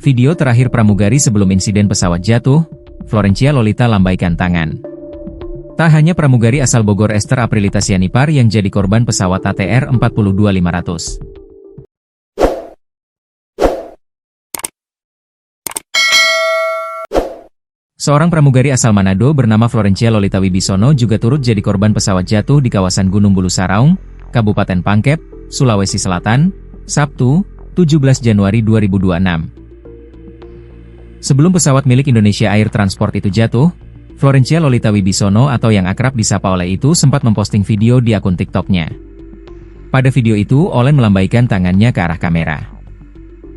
Video terakhir pramugari sebelum insiden pesawat jatuh, Florencia Lolita lambaikan tangan. Tak hanya pramugari asal Bogor Esther Aprilita Sianipar yang jadi korban pesawat ATR 42500. Seorang pramugari asal Manado bernama Florencia Lolita Wibisono juga turut jadi korban pesawat jatuh di kawasan Gunung Bulu Saraung, Kabupaten Pangkep, Sulawesi Selatan, Sabtu, 17 Januari 2026. Sebelum pesawat milik Indonesia Air Transport itu jatuh, Florencia Lolita Wibisono atau yang akrab disapa Oleh itu sempat memposting video di akun TikTok-nya. Pada video itu, Olen melambaikan tangannya ke arah kamera.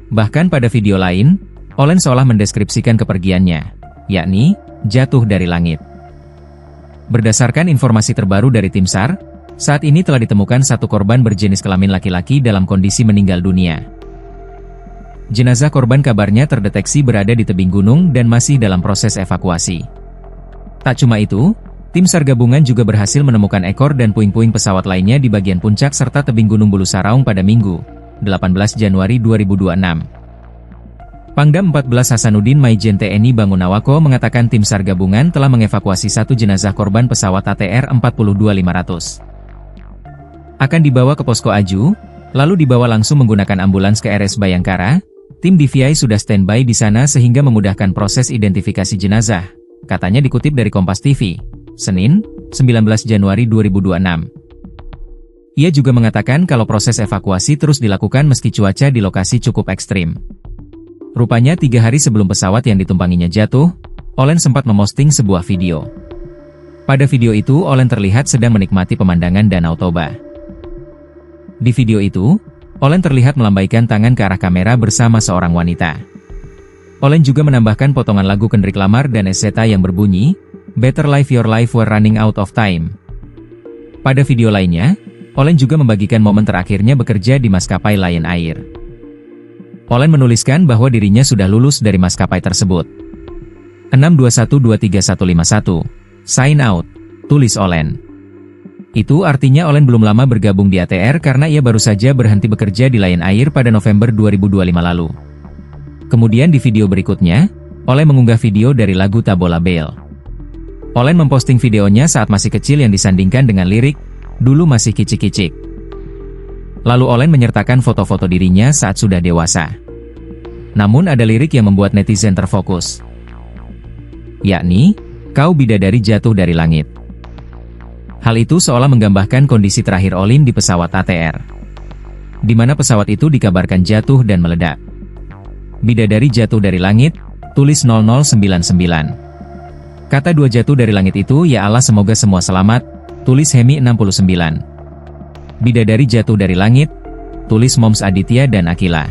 Bahkan pada video lain, Olen seolah mendeskripsikan kepergiannya, yakni, jatuh dari langit. Berdasarkan informasi terbaru dari tim SAR, saat ini telah ditemukan satu korban berjenis kelamin laki-laki dalam kondisi meninggal dunia. Jenazah korban kabarnya terdeteksi berada di tebing gunung dan masih dalam proses evakuasi. Tak cuma itu, tim SAR gabungan juga berhasil menemukan ekor dan puing-puing pesawat lainnya di bagian puncak serta tebing Gunung Bulu Saraung pada Minggu, 18 Januari 2026. Pangdam 14 Hasanuddin Maijen TNI Bangunawako mengatakan tim SAR gabungan telah mengevakuasi satu jenazah korban pesawat ATR 42500. Akan dibawa ke Posko Aju, lalu dibawa langsung menggunakan ambulans ke RS Bayangkara. Tim DVI sudah standby di sana sehingga memudahkan proses identifikasi jenazah, katanya dikutip dari Kompas TV, Senin, 19 Januari 2026. Ia juga mengatakan kalau proses evakuasi terus dilakukan meski cuaca di lokasi cukup ekstrim. Rupanya 3 hari sebelum pesawat yang ditumpanginya jatuh, Olen sempat memosting sebuah video. Pada video itu Olen terlihat sedang menikmati pemandangan Danau Toba. Di video itu, Olen terlihat melambaikan tangan ke arah kamera bersama seorang wanita. Olen juga menambahkan potongan lagu Kendrick Lamar dan Ezeta yang berbunyi, "Better Live Your Life We're Running Out of Time." Pada video lainnya, Olen juga membagikan momen terakhirnya bekerja di maskapai Lion Air. Olen menuliskan bahwa dirinya sudah lulus dari maskapai tersebut. 621235151. Sign out, tulis Olen. Itu artinya Olen belum lama bergabung di ATR karena ia baru saja berhenti bekerja di Lion Air pada November 2025 lalu. Kemudian di video berikutnya, Olen mengunggah video dari lagu Tabola Bale. Olen memposting videonya saat masih kecil yang disandingkan dengan lirik, "Dulu masih kicik-kicik." Lalu Olen menyertakan foto-foto dirinya saat sudah dewasa. Namun ada lirik yang membuat netizen terfokus, yakni, "Kau bidadari jatuh dari langit." Hal itu seolah menggambarkan kondisi terakhir Olin di pesawat ATR, di mana pesawat itu dikabarkan jatuh dan meledak. "Bidadari jatuh dari langit," tulis 0099. Kata dua jatuh dari langit itu, "Ya Allah semoga semua selamat," tulis Hemi 69. "Bidadari jatuh dari langit," tulis Moms Aditya dan Akila.